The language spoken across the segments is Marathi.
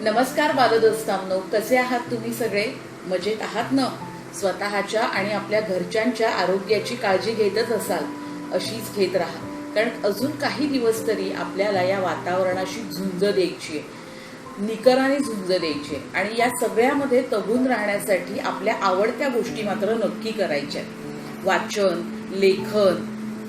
नमस्कार बालदोस्तांनो, कसे आहात तुम्ही सगळे? मजेत आहात ना? स्वतःच्या आणि आपल्या घरच्यांच्या आरोग्याची काळजी घेतच असाल, अशीच घेत राहा. कारण अजून काही दिवस तरी आपल्याला या वातावरणाशी झुंज द्यायची आहे, निकराने झुंज द्यायची आहे. आणि या सगळ्यामध्ये तगून राहण्यासाठी आपल्या आवडत्या गोष्टी मात्र नक्की करायच्या आहेत. वाचन, लेखन,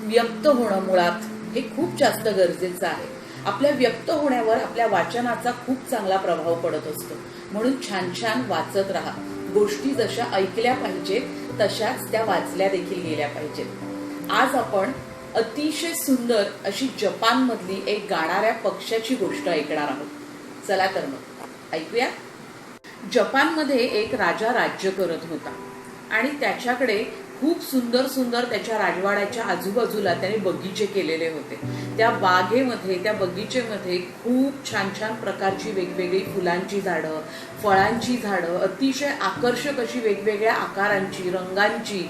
व्यक्त होणं मुळात हे खूप जास्त गरजेचं आहे. आपल्या व्यक्त होण्यावर आपल्या वाचनाचा खूप चांगला प्रभाव पडत असतो. म्हणून छान छान वाचत राहा. गोष्टी जशा ऐकल्या पाहिजेत तशाच त्या वाचल्या देखील गेल्या पाहिजेत. आज आपण अतिशय सुंदर अशी जपानमधली एक गाणाऱ्या पक्ष्याची गोष्ट ऐकणार आहोत. चला तर मग ऐकूया. जपानमध्ये एक राजा राज्य करत होता आणि त्याच्याकडे खूप सुंदर सुंदर त्याच्या राजवाड्याच्या आजूबाजूला त्याने बगीचे केलेले होते. त्या बागेमध्ये, त्या बगीचेमध्ये खूप छान छान प्रकारची वेगवेगळी फुलांची झाडं, फळांची झाडं, अतिशय आकर्षक अशी वेगवेगळ्या आकारांची, रंगांची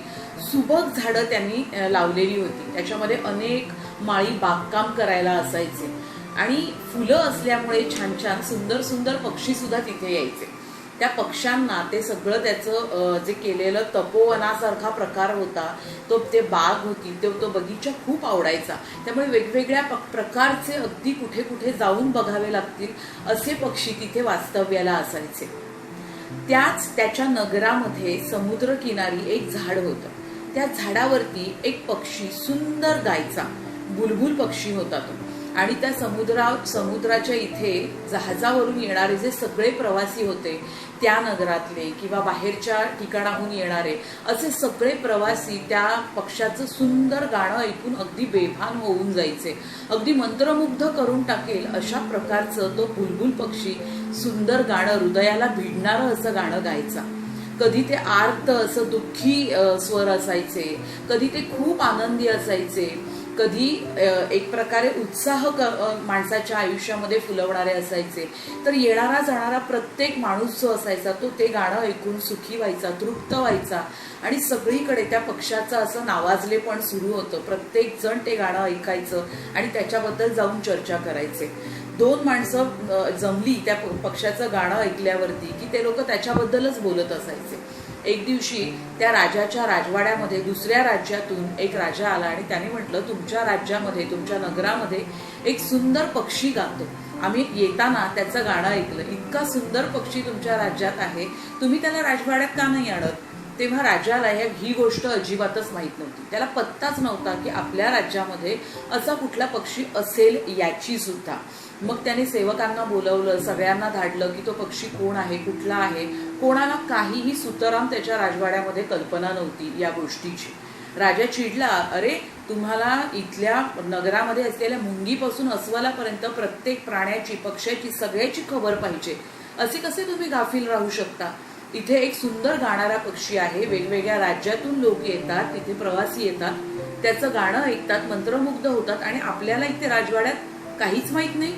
सुबक झाडं त्यांनी लावलेली होती. त्याच्यामध्ये अनेक माळी बागकाम करायला असायचे आणि फुलं असल्यामुळे छान छान सुंदर सुंदर पक्षी सुद्धा तिथे यायचे. त्या पक्ष्यांना ते सगळं त्याचं जे केलेलं तपोवनासारखा प्रकार होता, ते बाग होती, तो बगीचा खूप आवडायचा. त्यामुळे वेगवेगळ्या प्रकारचे अगदी कुठे कुठे जाऊन बघावे लागतील असे पक्षी तिथे वास्तव्याला असायचे. त्याच्या नगरामध्ये समुद्रकिनारी एक झाड होतं. त्या झाडावरती एक पक्षी सुंदर गायचा, बुलबुल पक्षी होता तो. आणि त्या समुद्राच्या इथे जहाजावरून येणारे जे सगळे प्रवासी होते, त्या नगरातले किंवा बाहेरच्या ठिकाणाहून येणारे असे सगळे प्रवासी त्या पक्ष्याचं सुंदर गाणं ऐकून अगदी बेभान होऊन जायचे. अगदी मंत्रमुग्ध करून टाकेल अशा प्रकारचं तो बुलबुल पक्षी सुंदर गाणं, हृदयाला भिडणारं असं गाणं गायचा. कधी ते आर्त असं दुःखी स्वर असायचे, कधी ते खूप आनंदी असायचे, कधी एक प्रकारे उत्साह माणसाच्या आयुष्यामध्ये फुलवणारे असायचे. तर येणारा जाणारा प्रत्येक माणूस जो असायचा तो ते गाणं ऐकून सुखी व्हायचा, तृप्त व्हायचा. आणि सगळीकडे त्या पक्षाचं असं नावाजलेपण सुरू होतं. प्रत्येक जण ते गाणं ऐकायचं आणि त्याच्याबद्दल जाऊन चर्चा करायचे. दोन माणसं जमली त्या पक्षाचं गाणं ऐकल्यावरती की ते लोक त्याच्याबद्दलच बोलत असायचे. एक दिवशी त्या राजाच्या राजवाड्यामध्ये दुसऱ्या राज्यातून एक राजा आला आणि त्याने म्हटलं, तुमच्या राज्यामध्ये, तुमच्या नगरामध्ये एक सुंदर पक्षी गातो. आम्ही येताना त्याचं गाणं ऐकलं. इतका सुंदर पक्षी तुमच्या राज्यात आहे, तुम्ही त्याला राजवाड्यात का नाही आणत? तेव्हा राजाला ही गोष्ट अजिबातच माहीत नव्हती. त्याला पत्ताच नव्हता की आपल्या राज्यामध्ये असा कुठला पक्षी असेल याची सुद्धा. मग त्याने सेवकांना बोलवलं, सगळ्यांना धाडलं की तो पक्षी कोण आहे, कुठला आहे. कोणाला काहीही सुतराम त्याच्या राजवाड्यामध्ये कल्पना नव्हती या गोष्टीची. राजा चिडला, अरे तुम्हाला इथल्या नगरामध्ये असलेल्या मुंगीपासून अस्वलापर्यंत प्रत्येक प्राण्याची, पक्ष्याची, सगळ्याची खबर पाहिजे. असे कसे तुम्ही गाफील राहू शकता? इथे एक सुंदर गाणारा पक्षी आहे, वेगवेगळ्या राज्यातून लोक येतात, तिथे प्रवासी येतात, त्याचं गाणं ऐकतात, मंत्रमुग्ध होतात आणि आपल्याला इथे राजवाड्यात काहीच माहित नाही.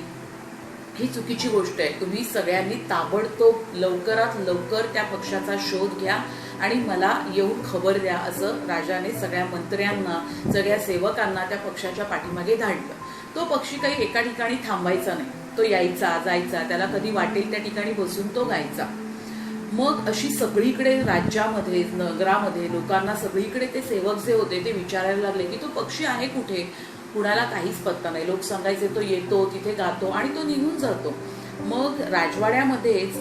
ही चुकीची गोष्ट आहे. तुम्ही सगळ्यांनी ताबडतोब लवकरात लवकर त्या पक्षाचा शोध घ्या आणि मला येऊन खबर द्या, असं राजाने सगळ्या मंत्र्यांना, सगळ्या सेवकांना त्या पक्षाच्या पाठीमागे धाडलं. तो पक्षी काही एका ठिकाणी थांबायचा नाही. तो यायचा, जायचा, त्याला कधी वाटेल त्या ठिकाणी बसून तो गायचा. मग अशी सगळीकडे राज्यामध्ये, नगरामध्ये लोकांना सगळीकडे ते सेवक जे होते ते विचारायला लागले की तो पक्षी आहे कुठे? कुणाला काहीच पत्ता नाही. लोक सांगायचे तो येतो, तिथे गातो आणि तो निघून जातो. मग राजवाड्यामध्येच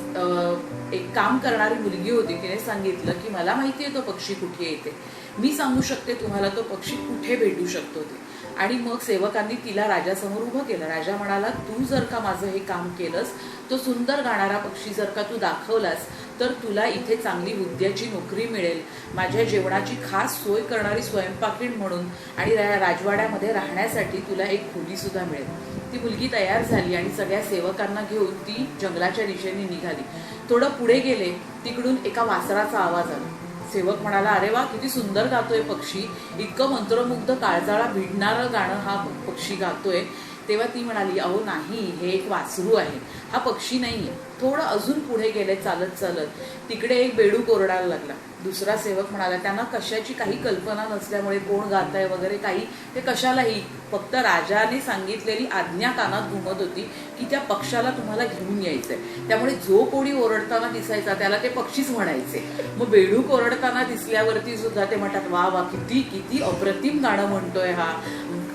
एक काम करणारी मुलगी होती. तिने सांगितलं की मला माहिती आहे तो पक्षी कुठे येते, मी सांगू शकते तुम्हाला तो पक्षी कुठे भेटू शकतो ते. आणि मग सेवकांनी तिला राजासमोर उभं केलं. राजा म्हणाला, तू जर का माझं हे काम केलंस, तो सुंदर गाणारा पक्षी जर का तू दाखवलास तर तुला इथे चांगली हुद्द्याची नोकरी मिळेल, माझ्या जेवणाची खास सोय करणारी स्वयंपाकीण म्हणून, आणि राजवाड्यामध्ये राहण्यासाठी तुला एक खोली सुद्धा मिळेल. ती मुलगी तयार झाली आणि सगळ्या सेवकांना घेऊन ती जंगलाच्या दिशेने निघाली. थोडं पुढे गेले, तिकडून एका वासराचा आवाज आला. सेवक म्हणाला, अरे वा, किती सुंदर गातोय पक्षी, इतकं मंत्रमुग्ध, काळजाला भिडणारं गाणं हा पक्षी गातोय. तेव्हा ती म्हणाली, अहो नाही, हे एक वासरू आहे, हा पक्षी नाहीये. थोडं अजून पुढे गेले चालत चालत, तिकडे एक बेडूक ओरडायला लागला. दुसरा सेवक म्हणाला, त्यांना कशाची काही कल्पना नसल्यामुळे कोण गात आहे वगैरे काही ते कशालाही, फक्त राजाने सांगितलेली आज्ञा कानात घुमत होती की त्या पक्षाला तुम्हाला घेऊन यायचंय. त्यामुळे जो कोणी ओरडताना दिसायचा त्याला ते पक्षीच म्हणायचे. मग बेडूक ओरडताना दिसल्यावरती सुद्धा ते म्हणतात, वा वा, किती किती अप्रतिम गाणं म्हणतोय हा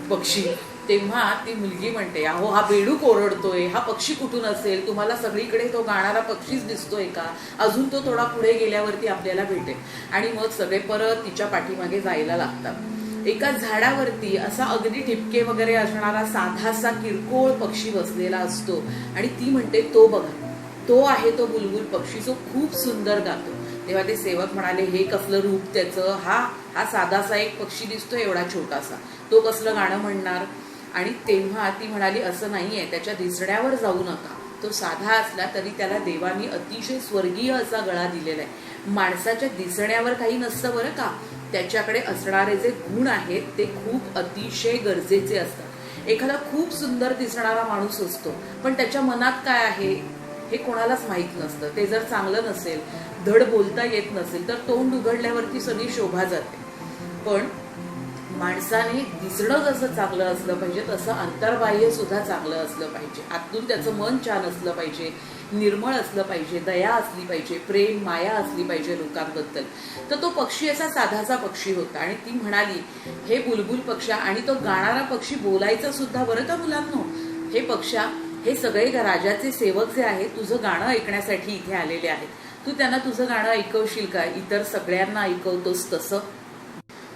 पक्षी. तेव्हा ती मुलगी म्हणते, अहो हा बेडूक ओरडतोय, हा पक्षी कुठून असेल, तुम्हाला सगळीकडे तो गाणारा पक्षीच दिसतोय का, अजून तो थोडा पुढे गेल्यावरती आपल्याला भेटेल. आणि मग सगळे परत तिच्या पाठीमागे जायला लागतात. एका झाडावरती असा अगदी ठिपके वगैरे असणारा साधासा किरकोळ पक्षी बसलेला असतो आणि ती म्हणते, तो बघा, तो आहे तो बुलबुल पक्षी जो खूप सुंदर गातो. तेव्हा ते सेवक म्हणाले, हे कसलं रूप त्याचं, हा साधासा एक पक्षी दिसतो एवढा छोटासा, तो कसलं गाणं म्हणणार. आणि तेव्हा ती म्हणाली, असं नाहीये, त्याच्या दिसण्यावर जाऊ नका, तो साधा असला तरी त्याला देवानी अतिशय स्वर्गीय असा गळा दिलेला आहे. माणसाच्या दिसण्यावर काही नसतं बरं का, त्याच्याकडे असणारे जे गुण आहेत ते खूप अतिशय गरजेचे असतात. एखादा खूप सुंदर दिसणारा माणूस असतो पण त्याच्या मनात काय आहे हे कोणालाच माहीत नसतं. ते जर चांगलं नसेल, धड बोलता येत नसेल, तर तोंड उघडल्यावरती सगळी शोभा जाते. पण माणसाने दिसणं जसं चांगलं असलं पाहिजे तसं अंतर्बाह्य सुद्धा चांगलं असलं पाहिजे. आतून त्याचं मन छान असलं पाहिजे, निर्मळ असलं पाहिजे, दया असली पाहिजे, प्रेम माया असली पाहिजे लोकांबद्दल. तर तो पक्षी असा साधासा पक्षी होता. आणि ती म्हणाली, हे बुलबुल पक्षा, आणि तो गाणारा पक्षी बोलायचा सुद्धा बरं का मुलांनो, हे पक्षा, हे सगळे राजाचे सेवक जे आहेत तुझं गाणं ऐकण्यासाठी इथे आलेले आहेत. तू त्यांना तुझं गाणं ऐकवशील का, इतर सगळ्यांना ऐकवतोस तसं.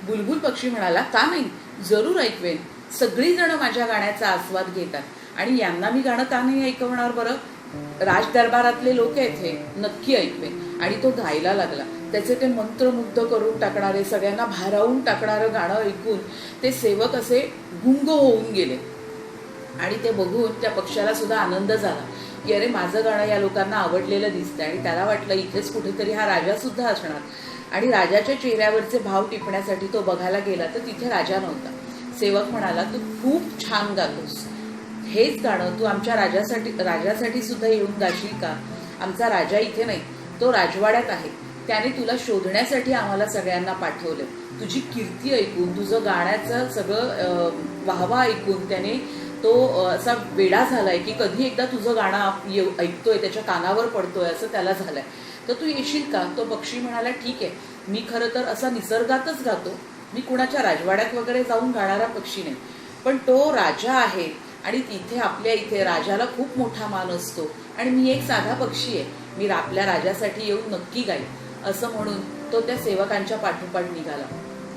बुलबुल पक्षी म्हणाला, का नाही, जरूर ऐकवेन. सगळी जण माझ्या गाण्याचा आस्वाद घेतात आणि यांना मी गाणं का नाही ऐकवणार बरं. राजदरबारातले लोक आहेत, हे नक्की ऐकवेन. आणि तो गायला लागला. त्याचे ते मंत्रमुग्ध करून टाकणारे, सगळ्यांना भारावून टाकणारं गाणं ऐकून ते सेवक असे गुंग होऊन गेले. आणि ते बघून त्या पक्षाला सुद्धा आनंद झाला की अरे, माझं गाणं या लोकांना आवडलेलं दिसतंय. आणि त्याला वाटलं इथेच कुठेतरी हा राजा सुद्धा असणार. आणि राजाच्या चेहऱ्यावरचे भाव टिपण्यासाठी तो बघायला गेला तर तिथे राजा नव्हता. सेवक म्हणाला, तू खूप छान गातोस, हेच गाणं तू आमच्या राजासाठी सुद्धा येऊन गाशील का. आमचा राजा इथे नाही, तो राजवाड्यात आहे. त्याने तुला शोधण्यासाठी आम्हाला सगळ्यांना पाठवलं. तुझी कीर्ती ऐकून, तुझं गाण्याचं सगळं वाहवा ऐकून त्याने तो असा वेडा झालाय की कधी एकदा तुझं गाणं ऐकतोय, त्याच्या कानावर पडतोय असं त्याला झालंय. तर तू येशील का. तो पक्षी म्हणाला, ठीक आहे, मी खरं तर असा निसर्गातच गातो, मी कुणाच्या राजवाड्यात वगैरे जाऊन गाणारा पक्षी नाही, पण तो राजा आहे आणि तिथे आपल्या इथे राजाला खूप मोठा मान असतो आणि मी एक साधा पक्षी आहे, मी आपल्या राजासाठी येऊन नक्की गाईन. असं म्हणून तो त्या सेवकांच्या पाठोपाठ निघाला.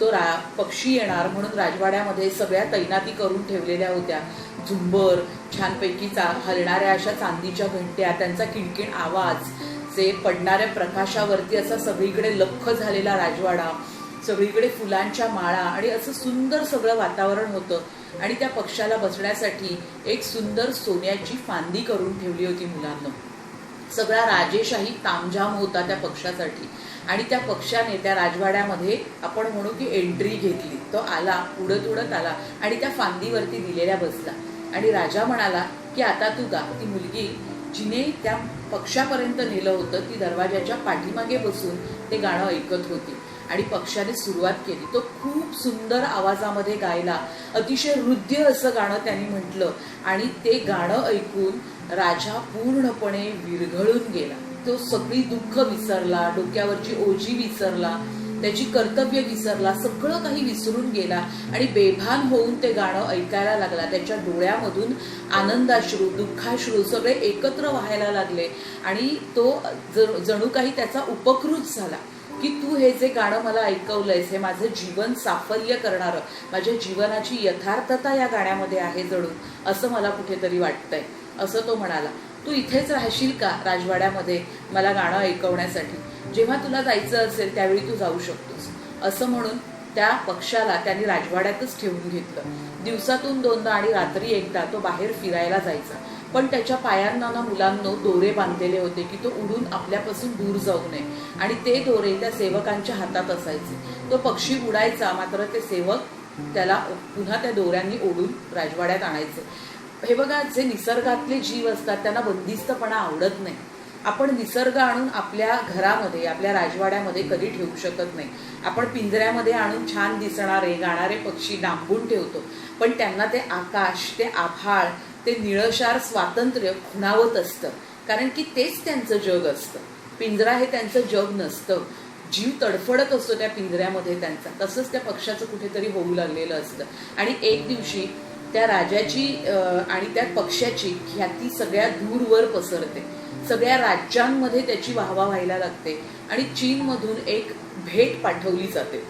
तो पक्षी येणार म्हणून राजवाड्यामध्ये सगळ्या तैनाती करून ठेवलेल्या होत्या. झुंबर, छानपैकी हलणाऱ्या अशा चांदीच्या घंट्या, त्यांचा किणकिण आवाज, जे पडणाऱ्या प्रकाशावरती असा सगळीकडे लख्ख झालेला राजवाडा, सगळीकडे फुलांच्या माळा आणि असं सुंदर सगळं वातावरण होतं. आणि त्या पक्षाला बसण्यासाठी एक सुंदर सोन्याची फांदी करून ठेवली होती मुलांना. सगळा राजेशाही तामझाम होता त्या पक्षासाठी. आणि त्या पक्षाने त्या राजवाड्यामध्ये आपण म्हणू की एंट्री घेतली. तो आला, उडत आला आणि त्या फांदीवरती दिलेल्या बसला. आणि राजा म्हणाला की आता तू गा. ती मुलगी जिने त्या पक्षापर्यंत नेलं होतं ती दरवाजाच्या पाठीमागे बसून ते गाणं ऐकत होती. आणि पक्षाने सुरुवात केली. तो खूप सुंदर आवाजामध्ये गायला, अतिशय हृदय असं गाणं त्यांनी म्हटलं. आणि ते गाणं ऐकून राजा पूर्णपणे विरघळून गेला. तो सगळी दुःख विसरला, डोक्यावरची ओझी विसरला, त्याची कर्तव्य विसरला, सगळं काही विसरून गेला आणि बेभान होऊन ते गाणं ऐकायला लागला. त्याच्या डोळ्यामधून आनंदाश्रू, दुःखाश्रू सगळे एकत्र व्हायला लागले. आणि तो जणू काही त्याचा उपकृत झाला की तू हे जे गाणं मला ऐकवलंयस हे माझं जीवन साफल्य करणारं, माझ्या जीवनाची यथार्थता या गाण्यामध्ये आहे जणू, असं मला कुठेतरी वाटतंय. असं तो म्हणाला. तू इथेच राहशील का राजवाड्यामध्ये मला गाणं ऐकवण्यासाठी. जेव्हा तुला जायचं असेल त्यावेळी तू जाऊ शकतोस. असं म्हणून त्या पक्षाला त्यांनी राजवाड्यातच ठेवून घेतलं. दिवसातून 2दा आणि रात्री एकदा तो बाहेर फिरायला जायचा. पण त्याच्या पायांना ना मुलांनो दोरे बांधलेले होते की तो उडून आपल्यापासून दूर जाऊ नये. आणि ते दोरे त्या सेवकांच्या हातात असायचे. तो पक्षी उडायचा, मात्र ते सेवक त्याला पुन्हा त्या दोऱ्यांनी ओढून राजवाड्यात आणायचे. हे बघा, जे निसर्गातले जीव असतात त्यांना बंदिस्तपणा आवडत नाही. आपण निसर्ग आणून आपल्या घरामध्ये, आपल्या राजवाड्यामध्ये कधी ठेवू शकत नाही. आपण पिंजऱ्यामध्ये आणून छान दिसणारे गाणारे पक्षी डांबून ठेवतो, पण त्यांना ते आकाश, ते आभाळ, ते निळशार स्वातंत्र्य खुणावत असतं, कारण की तेच त्यांचं जग असतं. पिंजरा हे त्यांचं जग नसतं. जीव तडफडत असतो त्या पिंजऱ्यामध्ये त्यांचा. तसंच त्या पक्षाचं कुठेतरी होऊ लागलेलं असतं. आणि एक दिवशी त्या राजाची आणि त्या पक्षाची ख्याती सगळ्या दूरवर पसरते. सगळ्या राज्यांमध्ये त्याची वाहवा व्हायला लागते आणि चीनमधून एक भेट पाठवली जाते.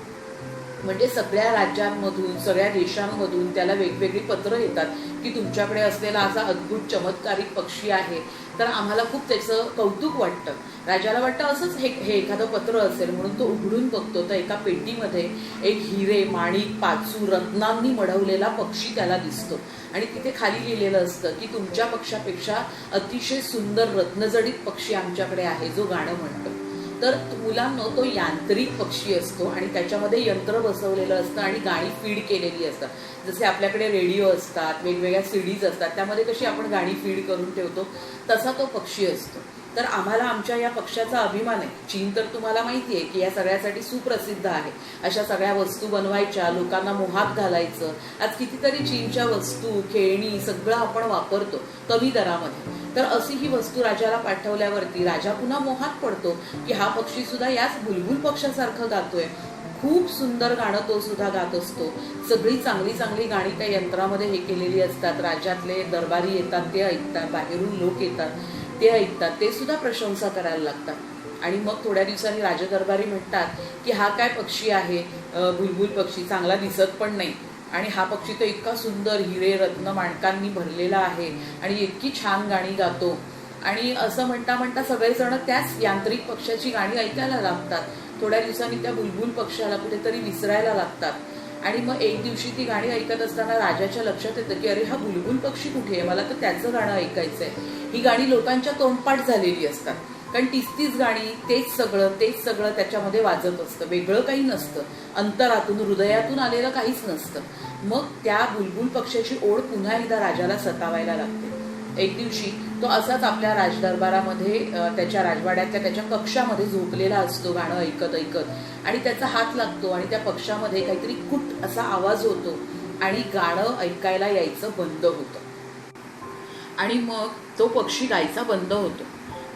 म्हणजे सगळ्या राज्यांमधून, सगळ्या देशांमधून त्याला वेगवेगळी पत्र येतात की तुमच्याकडे असलेला असा अद्भुत चमत्कारिक पक्षी आहे. तर आम्हाला खूप त्याचं कौतुक वाटतं. राजाला वाटतं असंच हे एखादं पत्र असेल, म्हणून तो उघडून बघतो तर एका पेटीमध्ये एक हिरे, माणिक, पाचू, रत्नांनी मढवलेला पक्षी त्याला दिसतो. आणि तिथे खाली लिहिलेलं असतं की तुमच्या पक्षापेक्षा अतिशय सुंदर रत्नजडित पक्षी आमच्याकडे आहे जो गाणं म्हणतो. तर मुलांनो, तो यांत्रिक पक्षी असतो आणि त्याच्यामध्ये यंत्र बसवलेलं असतं आणि गाणी फीड केलेली असतात. जसे आपल्याकडे रेडिओ असतात, वेगवेगळ्या सीडीज असतात, त्यामध्ये कशी आपण गाणी फीड करून ठेवतो, तसा तो पक्षी असतो. तर आम्हाला आमच्या या पक्षाचा अभिमान आहे. चीन तर तुम्हाला माहिती आहे की या सगळ्यासाठी सुप्रसिद्ध आहे. अशा सगळ्या वस्तू बनवायच्या, लोकांना मोहात घालायचं. आज कितीतरी चीनच्या वस्तू, खेळणी सगळं आपण वापरतो कमी दरामध्ये. तर अशी ही वस्तू राजाला पाठवल्यावरती राजा पुन्हा मोहात पडतो की हा पक्षी सुद्धा याच बुलबुल पक्षासारखं गातोय. खूप सुंदर गाणं तो सुद्धा गात असतो. सगळी चांगली चांगली गाणी त्या यंत्रामध्ये हे केलेली असतात. राज्यातले दरबारी येतात, ते ऐकतात. बाहेरून लोक येतात, ते ऐकतात. ते सुद्धा प्रशंसा करायला लागतात. आणि मग थोड्या दिवसांनी राजदरबारी म्हणतात की हा काय पक्षी आहे, बुलबुल पक्षी, चांगला दिसत पण नाही. आणि हा पक्षी तर इतका सुंदर हिरे रत्न माणकांनी भरलेला आहे आणि इतकी छान गाणी गातो. आणि असं म्हणता म्हणता सगळेजण त्याच यांत्रिक पक्षाची गाणी ऐकायला लागतात. थोड्या दिवसांनी त्या बुलबुल पक्षाला कुठेतरी विसरायला लागतात. आणि मग एक दिवशी ती गाणी ऐकत असताना राजाच्या लक्षात येतं की अरे, हा बुलबुल पक्षी कुठे आहे, मला तर त्याचं गाणं ऐकायचंय. ही गाणी लोकांच्या तोंडपाठ झालेली असतात, कारण तीच गाणी, तेच सगळं त्याच्यामध्ये वाजत असतं. वेगळं काही नसतं, अंतरातून, हृदयातून आलेलं काहीच नसतं. मग त्या बुलबुल पक्षाची ओढ पुन्हा एकदा राजाला सतावायला लागते. एक दिवशी तो असाच आपल्या राजदरबारामध्ये, त्याच्या राजवाड्यातल्या त्याच्या कक्षामध्ये झोपलेला असतो गाणं ऐकत ऐकत. आणि त्याचा हात लागतो आणि त्या पक्षामध्ये काहीतरी कुट असा आवाज होतो आणि गाणं ऐकायला यायचं बंद होतं. आणि मग तो पक्षी गायचा बंद होतो.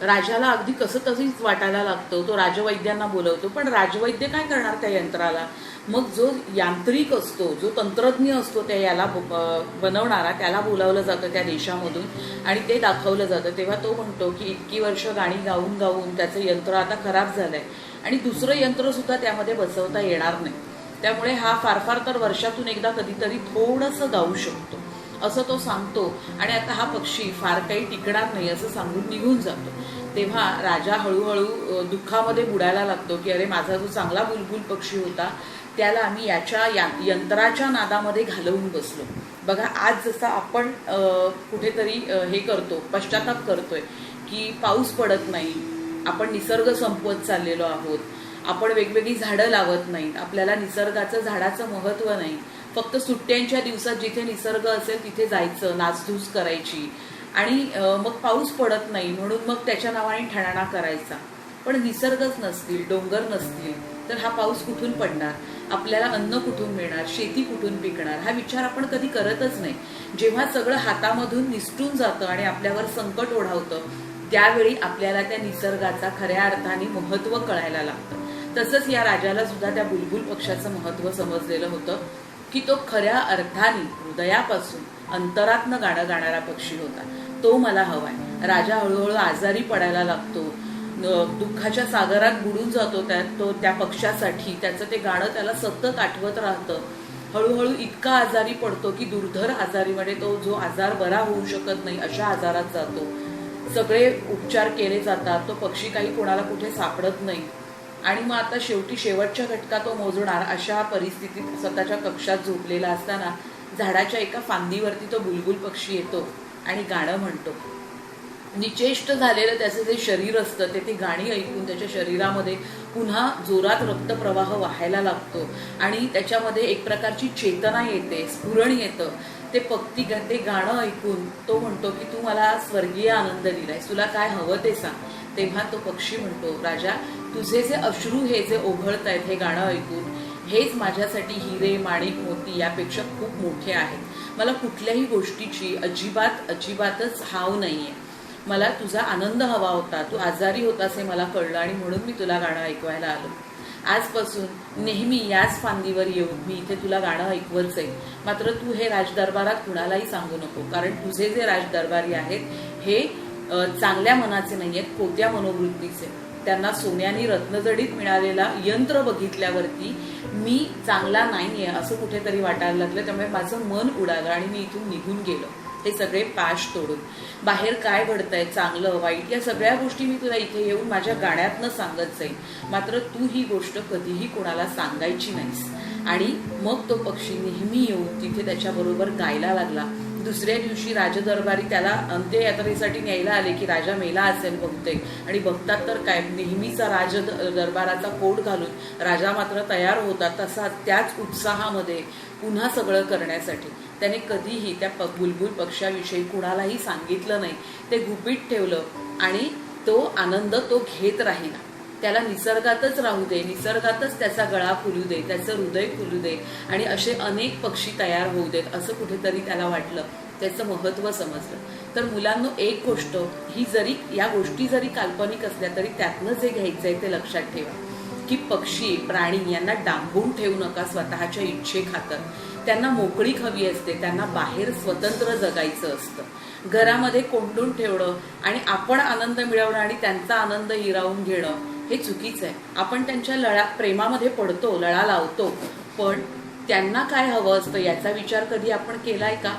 राजाला अगदी कसं तसंच वाटायला लागतं. तो राजवैद्यांना बोलवतो, पण राजवैद्य काय करणार त्या यंत्राला. मग जो यांत्रिक असतो, जो तंत्रज्ञ असतो, त्या याला बनवणारा, त्याला बोलावलं जातं त्या देशामधून आणि ते दाखवलं जातं. तेव्हा तो म्हणतो की इतकी वर्ष गाणी गाऊन गाऊन त्याचं यंत्र आता खराब झालंय आणि दुसरं यंत्र सुद्धा त्यामध्ये बसवता येणार नाही. त्यामुळे हा फार तर वर्षातून एकदा कधीतरी थोडंसं गाऊ शकतो, असं तो सांगतो. आणि आता हा पक्षी फार काही टिकणार नाही असं सांगून निघून जातो. तेव्हा राजा हळूहळू दुःखामध्ये बुडायला लागतो की अरे, माझा जो चांगला बुलबुल पक्षी होता त्याला आम्ही याच्या यंत्राच्या नादामध्ये घालवून बसलो. बघा, आज जसं आपण कुठेतरी हे करतो, पश्चाताप करतोय की पाऊस पडत नाही, आपण निसर्ग संपवत चाललेलो आहोत, आपण वेगवेगळी झाडं लावत नाहीत, आपल्याला निसर्गाचं, झाडाचं महत्त्व नाही. फक्त सुट्ट्यांच्या दिवसात जिथे निसर्ग असेल तिथे जायचं, नाचधूस करायची आणि मग पाऊस पडत नाही म्हणून मग त्याच्या नावाने ठणाणा करायचा. पण निसर्गच नसतील, डोंगर नसतील तर हा पाऊस कुठून पडणार, आपल्याला अन्न कुठून मिळणार, शेती कुठून पिकणार, हा विचार आपण कधी करतच नाही. जेव्हा सगळं हातामधून निसटून जातं आणि आपल्यावर संकट ओढावतं, त्यावेळी आपल्याला त्या निसर्गाचा खऱ्या अर्थाने महत्त्व कळायला लागतं. तसंच या राजाला सुद्धा त्या बुलबुल पक्षाचं महत्त्व समजलेलं होतं की तो खऱ्या अर्थाने हृदयापासून, अंतरातनं गाणं गाणारा पक्षी होता. तो मला हवाय. राजा हळूहळू आजारी पडायला लागतो, दुःखाच्या सागरात बुडून जातो त्या पक्षासाठी. त्याचं ते गाणं त्याला सतत आठवत राहतं. हळूहळू इतका आजारी पडतो की दुर्धर आजारीमध्ये, तो जो आजार बरा होऊ शकत नाही अशा आजारात जातो. सगळे उपचार केले जातात, तो पक्षी काही कोणाला कुठे सापडत नाही. आणि मग आता शेवटच्या घटका तो मोजणार अशा परिस्थितीत स्वतःच्या कक्षात झोपलेला असताना झाडाच्या एका फांदीवरती तो बुलबुल पक्षी येतो आणि गाणं म्हणतो. निचेष्ट झालेलं त्याचं जे शरीर असतं ते ती गाणी ऐकून त्याच्या शरीरामध्ये पुन्हा जोरात रक्तप्रवाह वाहायला लागतो आणि त्याच्यामध्ये एक प्रकारची चेतना येते, स्फुरण येतं. ते गाणं ऐकून तो म्हणतो की तू मला स्वर्गीय आनंद दिलायस, तुला काय हवं ते सांग. तेव्हा तो पक्षी म्हणतो, राजा तुझे जे अश्रू हे जे ओघळत आहेत हे गाणं ऐकून, हेच माझ्यासाठी हिरे माणिक मोती यापेक्षा खूप मोठे आहेत. मला कुठल्याही गोष्टीची अजिबातच हाव नाहीये. मला तुझा आनंद हवा होता, तू आजारी होतास हे मला कळलं आणि म्हणून मी तुला गाणं ऐकवायला आलो. आजपासून नेहमी याच फांदीवर येऊन मी इथे तुला गाणं ऐकवत जाईल. मात्र तू हे राजदरबारात कुणालाही सांगू नको, कारण तुझे जे राजदरबारी आहेत हे चांगल्या मनाचे नाही आहेत, कोत्या मनोवृत्तीचे. त्यांना सोन्यानी रत्नजडीत मिळालेला यंत्र बघितल्यावरती मी चांगला नाहीये असं कुठेतरी वाटायला लागलं. त्यामुळे माझं मन उडालं आणि मी इथून निघून गेलो, हे सगळे पाश तोडून. बाहेर काय घडतंय, चांगलं वाईट, या सगळ्या गोष्टी मी तुला इथे येऊन माझ्या गाण्यातनं सांगत जाईल. मात्र तू ही गोष्ट कधीही कोणाला सांगायची नाहीस. आणि मग तो पक्षी नेहमी येऊन तिथे त्याच्याबरोबर गायला लागला. दुसऱ्या दिवशी राजदरबारी त्याला अंत्ययात्रेसाठी न्यायला आले की राजा मेला असेल बहुतेक, आणि बघतात तर काय, नेहमीचा दरबाराचा कोट घालून राजा मात्र तयार होता तसा त्याच उत्साहामध्ये पुन्हा सगळं करण्यासाठी. त्याने कधीही त्या बुलबुल पक्षाविषयी कुणालाही सांगितलं नाही. ते गुपित ठेवलं आणि तो आनंद तो घेत राहिला. त्याला निसर्गातच राहू दे, निसर्गातच त्याचा गळा फुलू दे, त्याचं हृदय फुलू दे आणि असे अनेक पक्षी तयार होऊ देत असं कुठेतरी त्याला वाटलं. त्याचं महत्त्व समजलं. तर मुलांनो, एक गोष्ट ही या गोष्टी जरी काल्पनिक असल्या तरी त्यातनं जे घ्यायचंय ते लक्षात ठेवा की पक्षी प्राणी यांना डांबून ठेवू नका स्वतःच्या इच्छेखातर. त्यांना मोकळीक हवी असते, त्यांना बाहेर स्वतंत्र जगायचं असतं. घरामध्ये कोंडून ठेवणं आणि आपण आनंद मिळवणं आणि त्यांचा आनंद हिरावून घेणं हे चुकीचं आहे. आपण त्यांच्या प्रेमामध्ये पडतो, लळा लावतो, पण त्यांना काय हवं असतं याचा विचार कधी आपण केलाय का?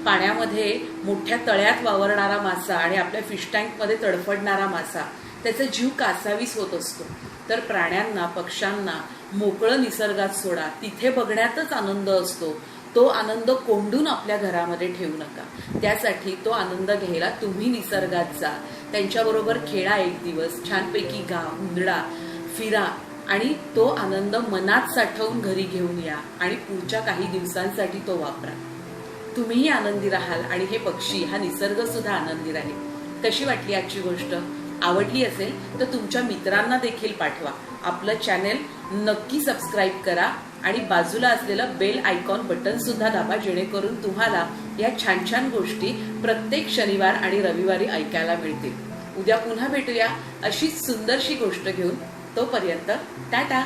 पाण्यामध्ये मोठ्या तळ्यात वावरणारा मासा आणि आपल्या फिश टँकमध्ये तडफडणारा मासा, त्याचा जीव कासावीस होत असतो. तर प्राण्यांना, पक्ष्यांना मोकळं निसर्गात सोडा, तिथे बघण्यातच आनंद असतो. तो आनंद कोंडून आपल्या घरामध्ये ठेवू नका. त्यासाठी तो आनंद घ्यायला तुम्ही निसर्गात जा, त्यांच्याबरोबर खेळा, एक दिवस छानपैकी गा, हुंदडा, फिरा आणि तो आनंद मनात साठवून घरी घेऊन या आणि पुढच्या काही दिवसांसाठी तो वापरा. तुम्हीही आनंदी राहाल आणि हे पक्षी, हा निसर्ग सुद्धा आनंदी राहील. कशी वाटली आजची गोष्ट? आवडली असेल तर तुमच्या मित्रांना देखील पाठवा. आपलं चॅनेल नक्की सबस्क्राईब करा आणि बाजूला असलेलं बेल आयकॉन बटन सुद्धा दाबा, जेणेकरून तुम्हाला या छान छान गोष्टी प्रत्येक शनिवार आणि रविवारी ऐकायला मिळतील. उद्या पुन्हा भेटूया अशीच सुंदरशी गोष्ट घेऊन. तोपर्यंत टाटा.